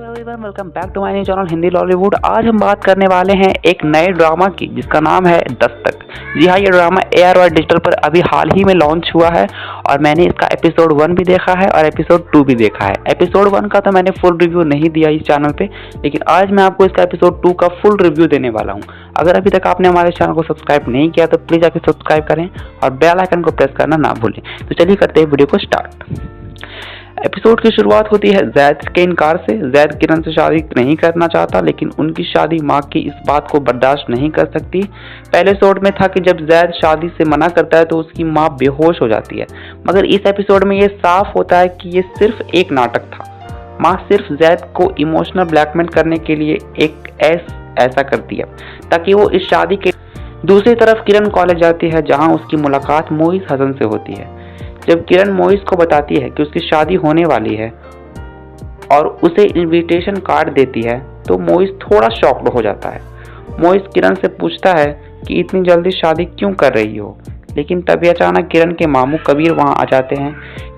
Hello everyone, welcome back to my new channel Hindi Lollywood. आज हम बात करने वाले हैं एक नए ड्रामा की जिसका नाम है दस्तक। जी हाँ, ये ड्रामा ARY डिजिटल पर अभी हाल ही में लॉन्च हुआ है और मैंने इसका एपिसोड 1 भी देखा है और एपिसोड 2 भी देखा है। एपिसोड 1 का तो मैंने फुल रिव्यू नहीं दिया इस चैनल पे, लेकिन आज मैं आपको इसका एपिसोड 2 का फुल रिव्यू देने वाला हूँ। अगर अभी तक आपने हमारे चैनल को सब्सक्राइब नहीं किया तो प्लीज़ आके सब्सक्राइब करें और बेल आइकन को प्रेस करना ना भूलें। तो चलिए करते हैं वीडियो को स्टार्ट। एपिसोड की शुरुआत होती है जैद के इनकार से। जैद किरण से शादी नहीं करना चाहता, लेकिन उनकी शादी माँ की इस बात को बर्दाश्त नहीं कर सकती। पहले एपिसोड में था कि जब जैद शादी से मना करता है तो उसकी माँ बेहोश हो जाती है, मगर इस एपिसोड में ये साफ होता है कि ये सिर्फ एक नाटक था। माँ सिर्फ जैद को इमोशनल ब्लैकमेल करने के लिए ऐसा करती है ताकि वो इस शादी के। दूसरी तरफ किरण कॉलेज जाती है जहाँ उसकी मुलाकात मोइस हसन से होती है। जब किरण मोइस को बताती है कि उसकी शादी होने वाली है और उसे इनविटेशन कार्ड देती है तो मोइस थोड़ा शॉक्ड हो जाता है। मोइस किरण से पूछता है कि इतनी जल्दी शादी क्यों कर रही हो, लेकिन तभी अचानक किरण के मामू कबीर वहां आ जाते हैं।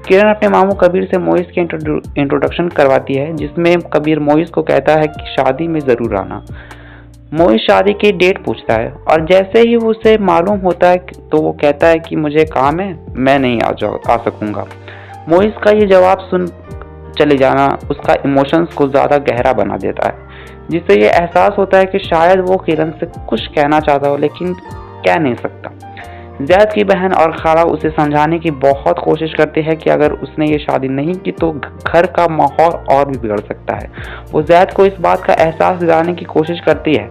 किरण अपने मामू कबीर से मोइस के इंट्रोडक्शन करवाती है, जिसमें कबीर मोइस को कहता है कि शादी में ज़रूर आना। मोइस शादी की डेट पूछता है और जैसे ही उसे मालूम होता है तो वो कहता है कि मुझे काम है, मैं नहीं आ सकूंगा। मोइस का ये जवाब सुन चले जाना उसका इमोशंस को ज़्यादा गहरा बना देता है, जिससे ये एहसास होता है कि शायद वो किरण से कुछ कहना चाहता हो लेकिन कह नहीं सकता। जैद की बहन और खाला उसे समझाने की बहुत कोशिश करती है कि अगर उसने ये शादी नहीं की तो घर का माहौल और भी बिगड़ सकता है। वो जैद को इस बात का एहसास दिलाने की कोशिश करती है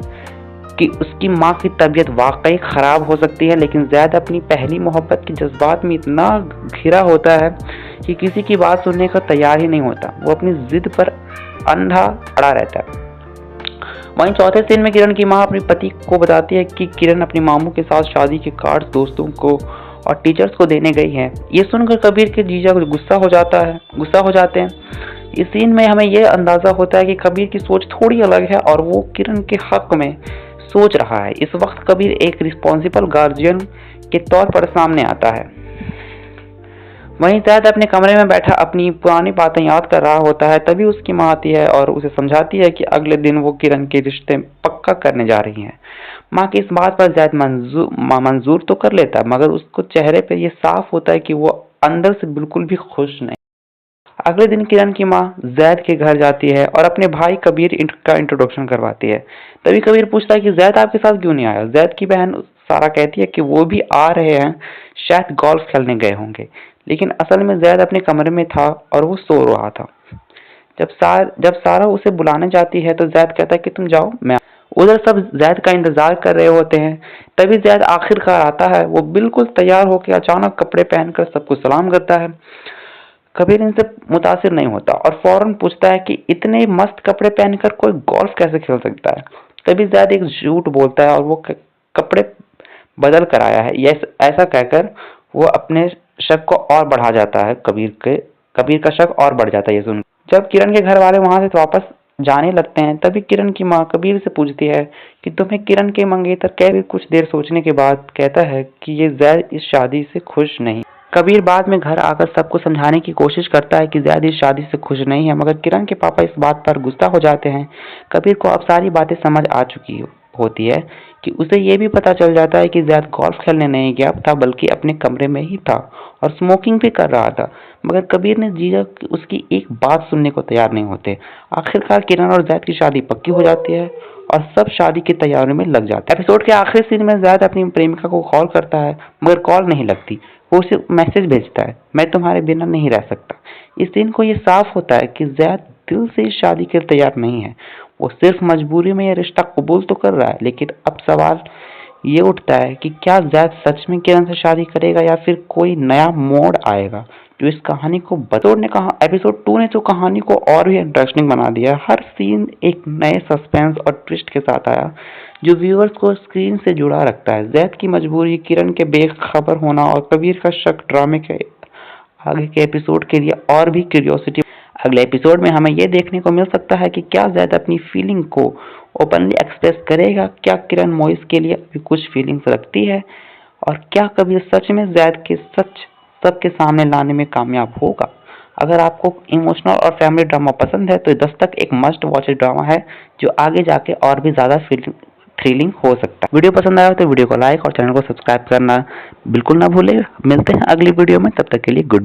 कि उसकी माँ की तबीयत वाकई ख़राब हो सकती है, लेकिन जैद अपनी पहली मोहब्बत के जज्बात में इतना घिरा होता है कि किसी की बात सुनने का तैयार ही नहीं होता। वो अपनी जिद पर अंधा अड़ा रहता है। वहीं चौथे सीन में किरण की मां अपने पति को बताती है कि किरण अपनी मामू के साथ शादी के कार्ड्स दोस्तों को और टीचर्स को देने गई है। ये सुनकर कबीर के जीजा गुस्सा हो जाते हैं। इस सीन में हमें यह अंदाजा होता है कि कबीर की सोच थोड़ी अलग है और वो किरण के हक में सोच रहा है। इस वक्त कबीर एक रिस्पॉन्सिबल गार्जियन के तौर पर सामने आता है। वहीं जैद अपने कमरे में बैठा अपनी पुरानी बातें याद कर रहा होता है, तभी उसकी माँ आती है और उसे समझाती है कि अगले दिन वो किरण के रिश्ते पक्का करने जा रही हैं। माँ की इस बात पर जैद मंजूर तो कर लेता है, मगर उसको चेहरे पे ये साफ होता है कि वो अंदर से बिल्कुल भी खुश नहीं। अगले दिन किरण की माँ जैद के घर जाती है और अपने भाई कबीर का इंट्रोडक्शन करवाती है। तभी कबीर पूछता है कि जैद आपके साथ क्यों नहीं आया। जैद की बहन सारा कहती है कि वो भी आ रहे हैं, शायद गोल्फ खेलने गए होंगे, लेकिन असल में जैद अपने कमरे में था और वो सो रहा था। जब सारा उसे बुलाने जाती है तो जैद कहता है कि तुम जाओ, मैं। उधर सब जैद का इंतजार कर रहे होते हैं। तभी जैद आखिरकार आता है। वो बिल्कुल तैयार होकर अचानक कपड़े पहनकर सबको सलाम करता है। कबीर इनसे मुतासिर नहीं होता और फौरन पूछता है कि इतने मस्त कपड़े पहनकर कोई गोल्फ कैसे खेल सकता है। तभी जैद एक झूठ बोलता है और वो कपड़े बदल कर आया है। ऐसा कहकर वो अपने शक को और बढ़ा जाता है। कबीर का शक और बढ़ जाता है ये सुन। जब किरण के घर वाले वहां से वापस जाने लगते हैं तभी किरण की माँ कबीर से पूछती है कि तुम्हें किरण के मंगेतर कबीर कुछ देर सोचने के बाद कहता है कि ये जैद इस शादी से खुश नहीं। कबीर बाद में घर आकर सबको समझाने की कोशिश करता है कि जैद इस शादी से खुश नहीं है, मगर किरण के पापा इस बात पर गुस्सा हो जाते हैं। कबीर को अब सारी बातें समझ आ चुकी होती है कि उसे ये भी पता चल जाता है कि जैद गोल्फ खेलने नहीं गया था, बल्कि अपने कमरे में ही था और स्मोकिंग भी कर रहा था। मगर कबीर ने जीजा उसकी एक बात सुनने को तैयार नहीं होते। आखिरकार किरण और जैद की शादी पक्की हो जाती है और सब शादी की तैयारी में लग जाते हैं। एपिसोड के आखिरी सीन में जैद अपनी प्रेमिका को कॉल करता है, मगर कॉल नहीं लगती। वो उसे मैसेज भेजता है, मैं तुम्हारे बिना नहीं रह सकता। इस दिन को ये साफ होता है कि जैद दिल से इस शादी के लिए तैयार नहीं है। वो सिर्फ मजबूरी में यह रिश्ता कबूल तो कर रहा है, लेकिन अब सवाल ये उठता है कि क्या जैद सच में किरण से शादी करेगा या फिर कोई नया मोड़ आएगा जो इस कहानी को एपिसोड 2 ने तो कहानी को और भी इंटरेस्टिंग बना दिया। हर सीन एक नए सस्पेंस और ट्विस्ट के साथ आया जो व्यूअर्स को स्क्रीन से जुड़ा रखता है। जैद की मजबूरी, किरण के बेखबर होना और कबीर का शक ड्रामे के आगे के एपिसोड के लिए और भी क्यूरियोसिटी। अगले एपिसोड में हमें यह देखने को मिल सकता है कि क्या जैद अपनी फीलिंग को ओपनली एक्सप्रेस करेगा, क्या किरण मोइस के लिए अभी कुछ फीलिंग्स रखती है और क्या कबीर सच में जैद के सच सबके सामने लाने में कामयाब होगा। अगर आपको इमोशनल और फैमिली ड्रामा पसंद है तो दस्तक एक मस्ट वॉच ड्रामा है जो आगे जाके और भी ज़्यादा थ्रिलिंग हो सकता है। वीडियो पसंद आया तो वीडियो को लाइक और चैनल को सब्सक्राइब करना बिल्कुल ना भूलें। मिलते हैं अगली वीडियो में, तब तक के लिए गुड।